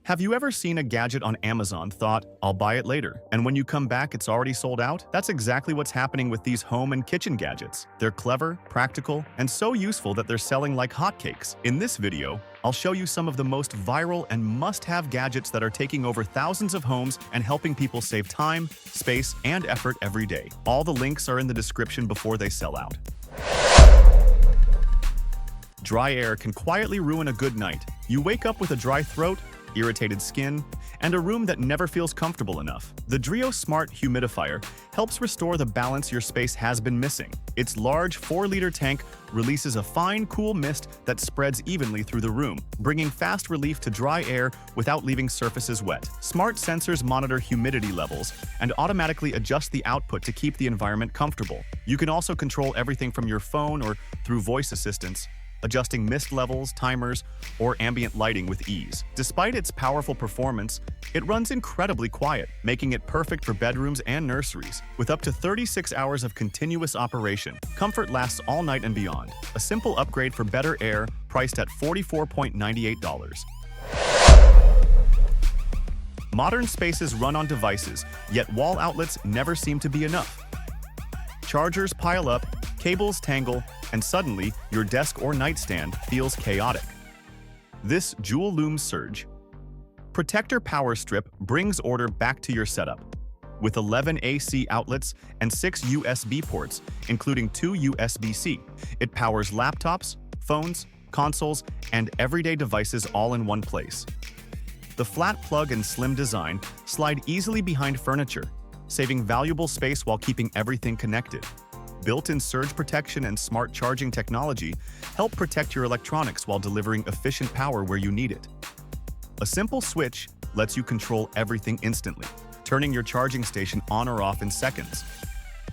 Have you ever seen a gadget on Amazon, thought, I'll buy it later, and when you come back it's already sold out? That's exactly what's happening with these home and kitchen gadgets. They're clever, practical, and so useful that they're selling like hotcakes. In this video, I'll show you some of the most viral and must-have gadgets that are taking over thousands of homes and helping people save time, space, and effort every day. All the links are in the description before they sell out. Dry air can quietly ruin a good night. You wake up with a dry throat, irritated skin, and a room that never feels comfortable enough. The Dreo Smart Humidifier helps restore the balance your space has been missing. Its large 4-liter tank releases a fine, cool mist that spreads evenly through the room, bringing fast relief to dry air without leaving surfaces wet. Smart sensors monitor humidity levels and automatically adjust the output to keep the environment comfortable. You can also control everything from your phone or through voice assistants, adjusting mist levels, timers, or ambient lighting with ease. Despite its powerful performance, it runs incredibly quiet, making it perfect for bedrooms and nurseries. With up to 36 hours of continuous operation, comfort lasts all night and beyond. A simple upgrade for better air, priced at $44.98. Modern spaces run on devices, yet wall outlets never seem to be enough. Chargers pile up, cables tangle, and suddenly, your desk or nightstand feels chaotic. This Dual Loom Surge Protector Power Strip brings order back to your setup. With 11 AC outlets and 6 USB ports, including 2 USB-C, it powers laptops, phones, consoles, and everyday devices all in one place. The flat plug and slim design slide easily behind furniture, saving valuable space while keeping everything connected. Built-in surge protection and smart charging technology help protect your electronics while delivering efficient power where you need it. A simple switch lets you control everything instantly, turning your charging station on or off in seconds.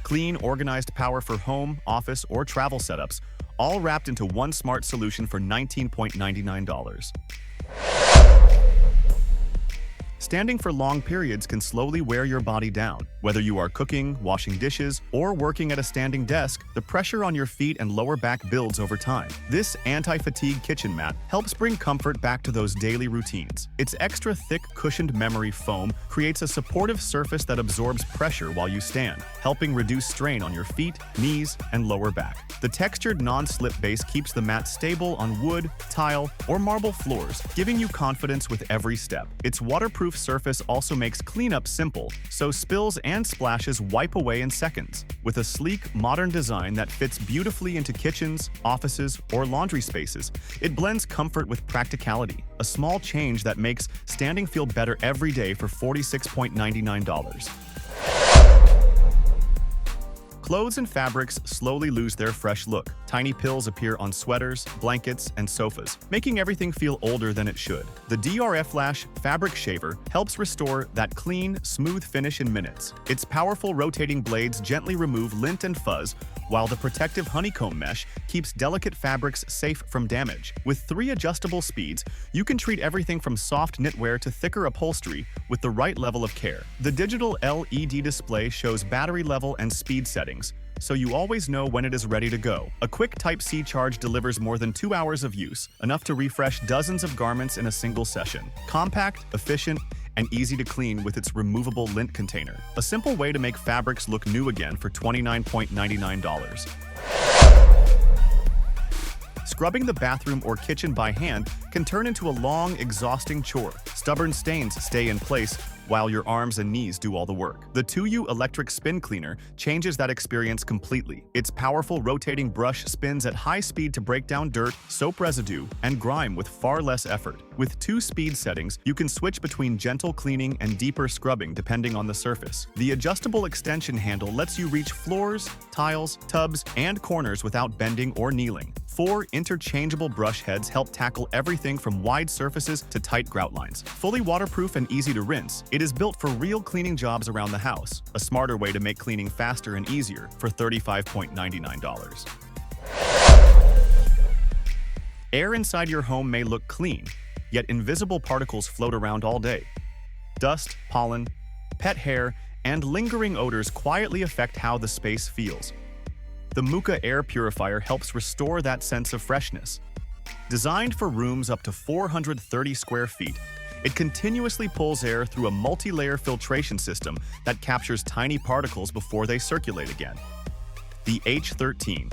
Clean, organized power for home, office, or travel setups, all wrapped into one smart solution for $19.99. Standing for long periods can slowly wear your body down. Whether you are cooking, washing dishes, or working at a standing desk, the pressure on your feet and lower back builds over time. This anti-fatigue kitchen mat helps bring comfort back to those daily routines. Its extra thick cushioned memory foam creates a supportive surface that absorbs pressure while you stand, helping reduce strain on your feet, knees, and lower back. The textured non-slip base keeps the mat stable on wood, tile, or marble floors, giving you confidence with every step. Its waterproof surface also makes cleanup simple, so spills and splashes wipe away in seconds. With a sleek, modern design that fits beautifully into kitchens, offices, or laundry spaces, it blends comfort with practicality, a small change that makes standing feel better every day for $46.99. Clothes and fabrics slowly lose their fresh look. Tiny pills appear on sweaters, blankets, and sofas, making everything feel older than it should. The DRFLASH fabric shaver helps restore that clean, smooth finish in minutes. Its powerful rotating blades gently remove lint and fuzz, while the protective honeycomb mesh keeps delicate fabrics safe from damage. With 3 adjustable speeds, you can treat everything from soft knitwear to thicker upholstery with the right level of care. The digital LED display shows battery level and speed settings, so you always know when it is ready to go. A quick Type-C charge delivers more than 2 hours of use, enough to refresh dozens of garments in a single session. Compact, efficient, and easy to clean with its removable lint container. A simple way to make fabrics look new again for $29.99. Scrubbing the bathroom or kitchen by hand can turn into a long, exhausting chore. Stubborn stains stay in place while your arms and knees do all the work. The TUYU electric spin cleaner changes that experience completely. Its powerful rotating brush spins at high speed to break down dirt, soap residue, and grime with far less effort. With 2 speed settings, you can switch between gentle cleaning and deeper scrubbing depending on the surface. The adjustable extension handle lets you reach floors, tiles, tubs, and corners without bending or kneeling. 4 interchangeable brush heads help tackle everything from wide surfaces to tight grout lines. Fully waterproof and easy to rinse, it is built for real cleaning jobs around the house, a smarter way to make cleaning faster and easier for $35.99. Air inside your home may look clean, yet invisible particles float around all day. Dust, pollen, pet hair, and lingering odors quietly affect how the space feels. The MOOKA Air Purifier helps restore that sense of freshness. Designed for rooms up to 430 square feet, It continuously pulls air through a multi-layer filtration system that captures tiny particles before they circulate again. The H13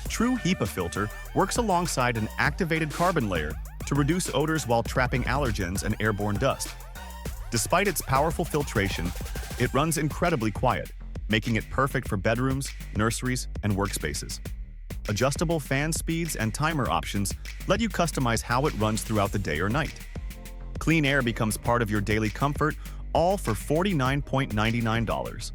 True HEPA filter works alongside an activated carbon layer to reduce odors while trapping allergens and airborne dust. Despite its powerful filtration, it runs incredibly quiet, making it perfect for bedrooms, nurseries, and workspaces. Adjustable fan speeds and timer options let you customize how it runs throughout the day or night. Clean air becomes part of your daily comfort, all for $49.99.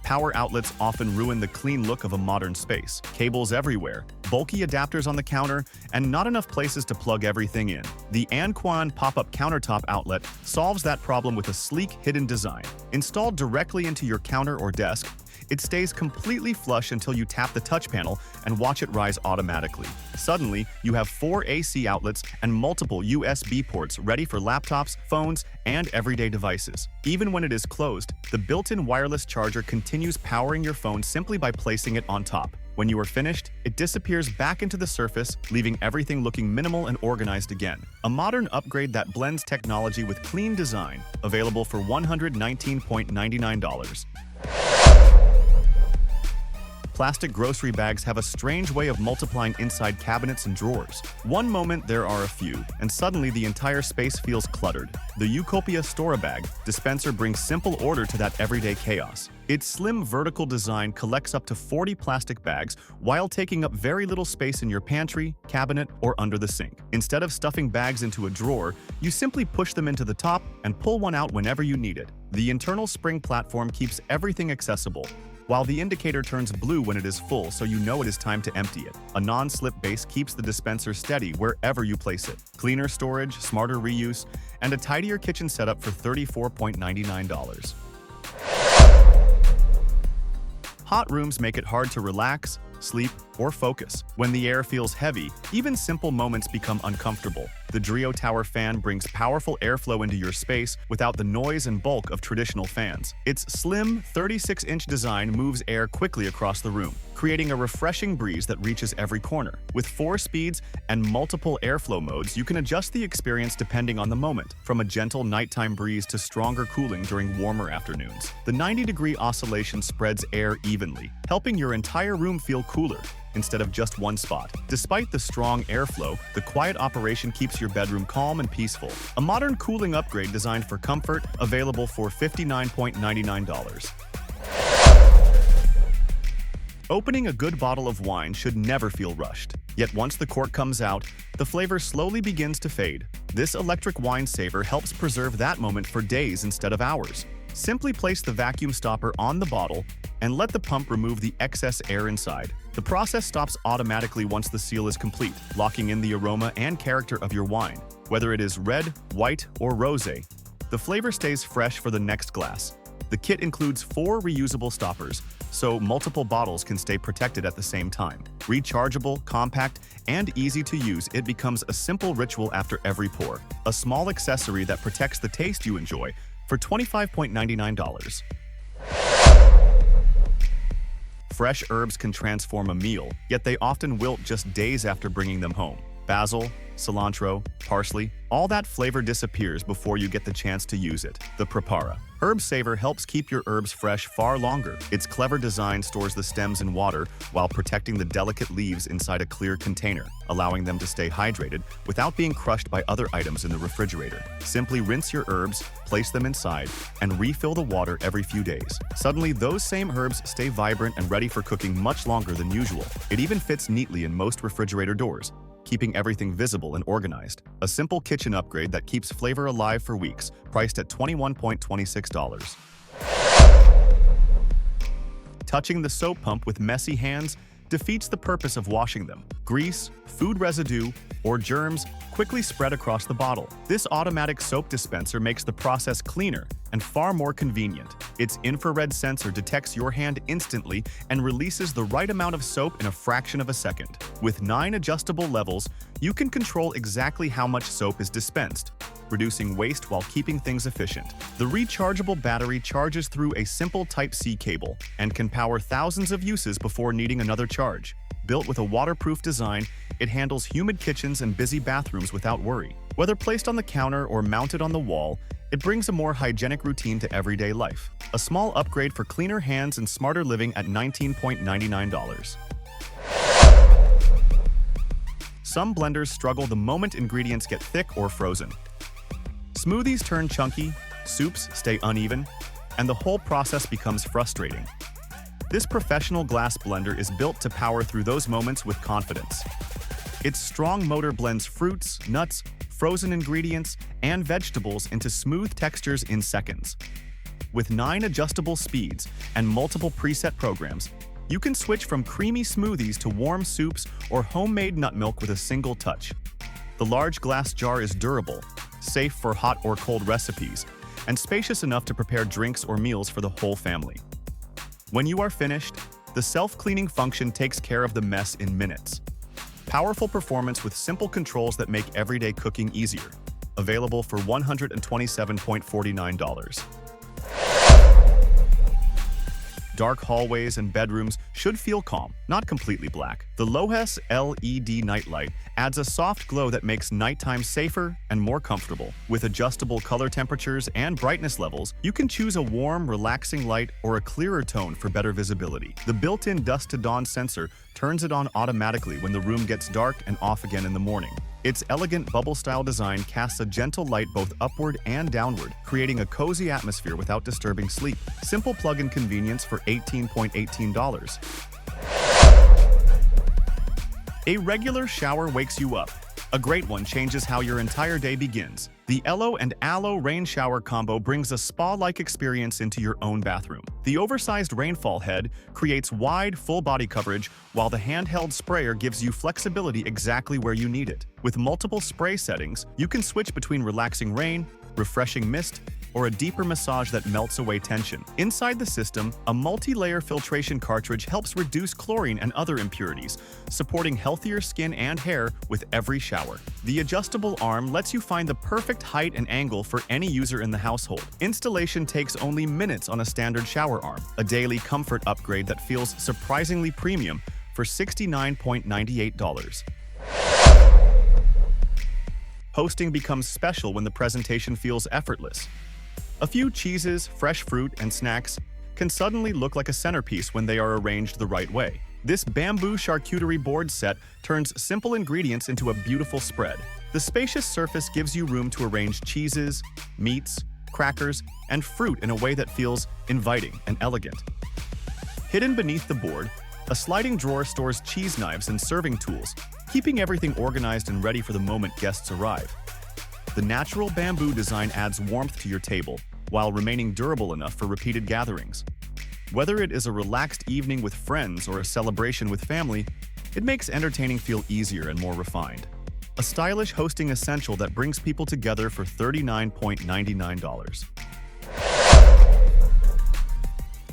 Power outlets often ruin the clean look of a modern space. Cables everywhere, bulky adapters on the counter, and not enough places to plug everything in. The ANNQUAN pop-up countertop outlet solves that problem with a sleek, hidden design. Installed directly into your counter or desk, it stays completely flush until you tap the touch panel and watch it rise automatically. Suddenly, you have 4 AC outlets and multiple USB ports ready for laptops, phones, and everyday devices. Even when it is closed, the built-in wireless charger continues powering your phone simply by placing it on top. When you are finished, it disappears back into the surface, leaving everything looking minimal and organized again. A modern upgrade that blends technology with clean design, available for $119.99. Plastic grocery bags have a strange way of multiplying inside cabinets and drawers. One moment there are a few, and suddenly the entire space feels cluttered. The Utopia StoraBag Dispenser brings simple order to that everyday chaos. Its slim vertical design collects up to 40 plastic bags while taking up very little space in your pantry, cabinet, or under the sink. Instead of stuffing bags into a drawer, you simply push them into the top and pull one out whenever you need it. The internal spring platform keeps everything accessible, while the indicator turns blue when it is full, so you know it is time to empty it. A non-slip base keeps the dispenser steady wherever you place it. Cleaner storage, smarter reuse, and a tidier kitchen setup for $34.99. Hot rooms make it hard to relax, sleep, or focus. When the air feels heavy, even simple moments become uncomfortable. The Dreo Tower Fan brings powerful airflow into your space without the noise and bulk of traditional fans. Its slim, 36-inch design moves air quickly across the room, creating a refreshing breeze that reaches every corner. With 4 speeds and multiple airflow modes, you can adjust the experience depending on the moment, from a gentle nighttime breeze to stronger cooling during warmer afternoons. The 90-degree oscillation spreads air evenly, helping your entire room feel cooler instead of just one spot. Despite the strong airflow, the quiet operation keeps your bedroom calm and peaceful. A modern cooling upgrade designed for comfort, available for $59.99. Opening a good bottle of wine should never feel rushed. Yet once the cork comes out, the flavor slowly begins to fade. This electric wine saver helps preserve that moment for days instead of hours. Simply place the vacuum stopper on the bottle and let the pump remove the excess air inside. The process stops automatically once the seal is complete, locking in the aroma and character of your wine. Whether it is red, white, or rosé, the flavor stays fresh for the next glass. The kit includes 4 reusable stoppers, so multiple bottles can stay protected at the same time. Rechargeable, compact, and easy to use, it becomes a simple ritual after every pour. A small accessory that protects the taste you enjoy for $25.99. Fresh herbs can transform a meal, yet they often wilt just days after bringing them home. Basil, cilantro, parsley, all that flavor disappears before you get the chance to use it. The Prepara Herb Saver helps keep your herbs fresh far longer. Its clever design stores the stems in water while protecting the delicate leaves inside a clear container, allowing them to stay hydrated without being crushed by other items in the refrigerator. Simply rinse your herbs, place them inside, and refill the water every few days. Suddenly, those same herbs stay vibrant and ready for cooking much longer than usual. It even fits neatly in most refrigerator doors, keeping everything visible and organized. A simple kitchen upgrade that keeps flavor alive for weeks, priced at $21.26. Touching the soap pump with messy hands defeats the purpose of washing them. Grease, food residue, or germs quickly spread across the bottle. This automatic soap dispenser makes the process cleaner and far more convenient. Its infrared sensor detects your hand instantly and releases the right amount of soap in a fraction of a second. With 9 adjustable levels, you can control exactly how much soap is dispensed, reducing waste while keeping things efficient. The rechargeable battery charges through a simple Type-C cable and can power thousands of uses before needing another charge. Built with a waterproof design, it handles humid kitchens and busy bathrooms without worry. Whether placed on the counter or mounted on the wall, it brings a more hygienic routine to everyday life. A small upgrade for cleaner hands and smarter living at $19.99. Some blenders struggle the moment ingredients get thick or frozen. Smoothies turn chunky, soups stay uneven, and the whole process becomes frustrating. This professional glass blender is built to power through those moments with confidence. Its strong motor blends fruits, nuts, frozen ingredients, and vegetables into smooth textures in seconds. With 9 adjustable speeds and multiple preset programs, you can switch from creamy smoothies to warm soups or homemade nut milk with a single touch. The large glass jar is durable, safe for hot or cold recipes, and spacious enough to prepare drinks or meals for the whole family. When you are finished, the self-cleaning function takes care of the mess in minutes. Powerful performance with simple controls that make everyday cooking easier. Available for $127.49. Dark hallways and bedrooms should feel calm, not completely black. The LOHAS LED nightlight adds a soft glow that makes nighttime safer and more comfortable. With adjustable color temperatures and brightness levels, you can choose a warm, relaxing light or a clearer tone for better visibility. The built-in dusk-to-dawn sensor turns it on automatically when the room gets dark and off again in the morning. Its elegant bubble-style design casts a gentle light both upward and downward, creating a cozy atmosphere without disturbing sleep. Simple plug-in convenience for $18.18. A regular shower wakes you up. A great one changes how your entire day begins. The Elo and Aloe rain shower combo brings a spa-like experience into your own bathroom. The oversized rainfall head creates wide, full-body coverage, while the handheld sprayer gives you flexibility exactly where you need it. With multiple spray settings, you can switch between relaxing rain, refreshing mist, or a deeper massage that melts away tension. Inside the system, a multi-layer filtration cartridge helps reduce chlorine and other impurities, supporting healthier skin and hair with every shower. The adjustable arm lets you find the perfect height and angle for any user in the household. Installation takes only minutes on a standard shower arm, a daily comfort upgrade that feels surprisingly premium for $69.98. Hosting becomes special when the presentation feels effortless. A few cheeses, fresh fruit, and snacks can suddenly look like a centerpiece when they are arranged the right way. This bamboo charcuterie board set turns simple ingredients into a beautiful spread. The spacious surface gives you room to arrange cheeses, meats, crackers, and fruit in a way that feels inviting and elegant. Hidden beneath the board, a sliding drawer stores cheese knives and serving tools, keeping everything organized and ready for the moment guests arrive. The natural bamboo design adds warmth to your table, while remaining durable enough for repeated gatherings. Whether it is a relaxed evening with friends or a celebration with family, it makes entertaining feel easier and more refined. A stylish hosting essential that brings people together for $39.99.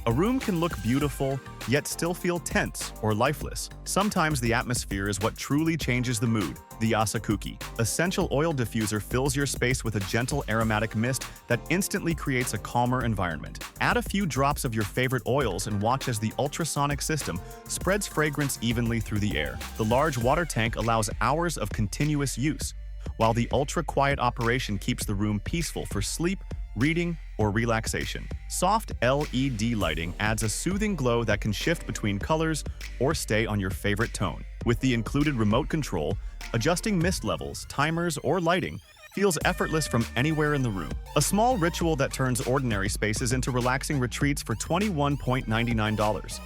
A room can look beautiful, yet still feel tense or lifeless. Sometimes the atmosphere is what truly changes the mood. The Asakuki Essential Oil Diffuser fills your space with a gentle aromatic mist that instantly creates a calmer environment. Add a few drops of your favorite oils and watch as the ultrasonic system spreads fragrance evenly through the air. The large water tank allows hours of continuous use, while the ultra-quiet operation keeps the room peaceful for sleep, reading, or relaxation. Soft LED lighting adds a soothing glow that can shift between colors or stay on your favorite tone. With the included remote control, adjusting mist levels, timers, or lighting feels effortless from anywhere in the room. A small ritual that turns ordinary spaces into relaxing retreats for $21.99.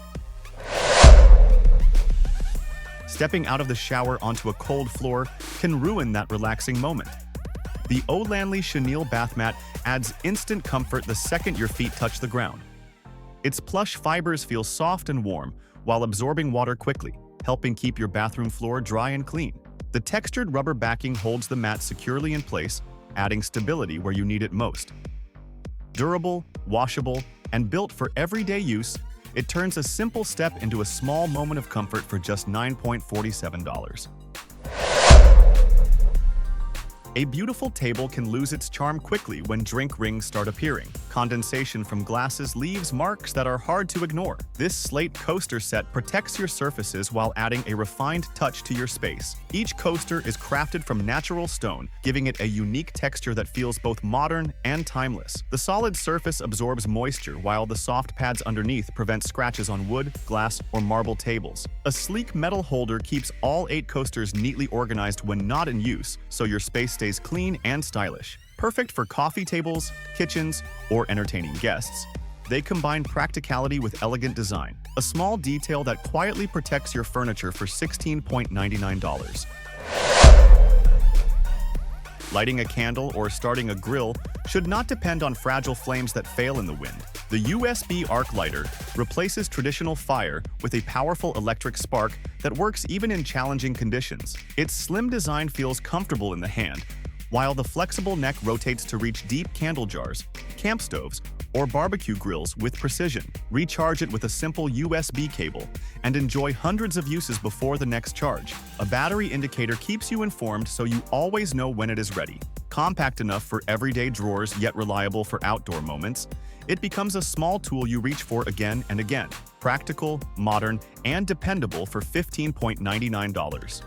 Stepping out of the shower onto a cold floor can ruin that relaxing moment. The Olanli Chenille Bath Mat adds instant comfort the second your feet touch the ground. Its plush fibers feel soft and warm while absorbing water quickly, helping keep your bathroom floor dry and clean. The textured rubber backing holds the mat securely in place, adding stability where you need it most. Durable, washable, and built for everyday use, it turns a simple step into a small moment of comfort for just $9.47. A beautiful table can lose its charm quickly when drink rings start appearing. Condensation from glasses leaves marks that are hard to ignore. This Slate Coaster Set protects your surfaces while adding a refined touch to your space. Each coaster is crafted from natural stone, giving it a unique texture that feels both modern and timeless. The solid surface absorbs moisture, while the soft pads underneath prevent scratches on wood, glass, or marble tables. A sleek metal holder keeps all 8 coasters neatly organized when not in use, so your space stays clean and stylish. Perfect for coffee tables, kitchens, or entertaining guests, they combine practicality with elegant design, a small detail that quietly protects your furniture for $16.99. Lighting a candle or starting a grill should not depend on fragile flames that fail in the wind. The USB arc lighter replaces traditional fire with a powerful electric spark that works even in challenging conditions. Its slim design feels comfortable in the hand, while the flexible neck rotates to reach deep candle jars, camp stoves, or barbecue grills with precision. Recharge it with a simple USB cable and enjoy hundreds of uses before the next charge. A battery indicator keeps you informed so you always know when it is ready. Compact enough for everyday drawers yet reliable for outdoor moments, it becomes a small tool you reach for again and again. Practical, modern, and dependable for $15.99.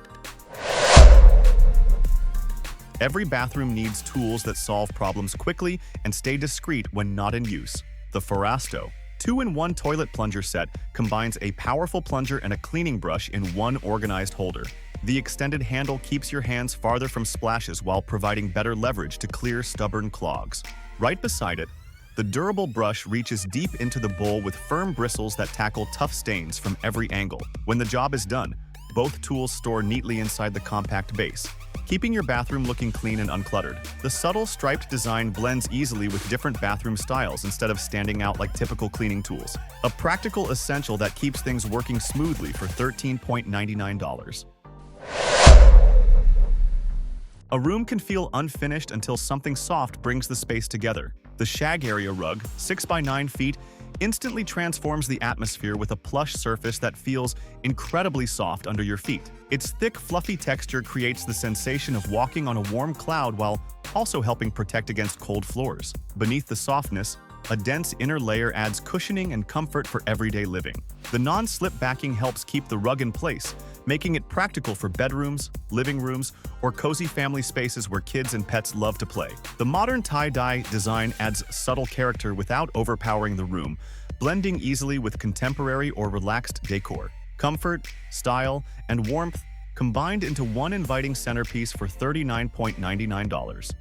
Every bathroom needs tools that solve problems quickly and stay discreet when not in use. The Farasto 2-in-1 toilet plunger set combines a powerful plunger and a cleaning brush in one organized holder. The extended handle keeps your hands farther from splashes while providing better leverage to clear stubborn clogs. Right beside it, the durable brush reaches deep into the bowl with firm bristles that tackle tough stains from every angle. When the job is done, both tools store neatly inside the compact base, keeping your bathroom looking clean and uncluttered. The subtle striped design blends easily with different bathroom styles instead of standing out like typical cleaning tools. A practical essential that keeps things working smoothly for $13.99. A room can feel unfinished until something soft brings the space together. The Shag Area Rug, 6 by 9 feet, instantly transforms the atmosphere with a plush surface that feels incredibly soft under your feet. Its thick, fluffy texture creates the sensation of walking on a warm cloud while also helping protect against cold floors. Beneath the softness, a dense inner layer adds cushioning and comfort for everyday living. The non-slip backing helps keep the rug in place, making it practical for bedrooms, living rooms, or cozy family spaces where kids and pets love to play. The modern tie-dye design adds subtle character without overpowering the room, blending easily with contemporary or relaxed decor. Comfort, style, and warmth combined into one inviting centerpiece for $39.99.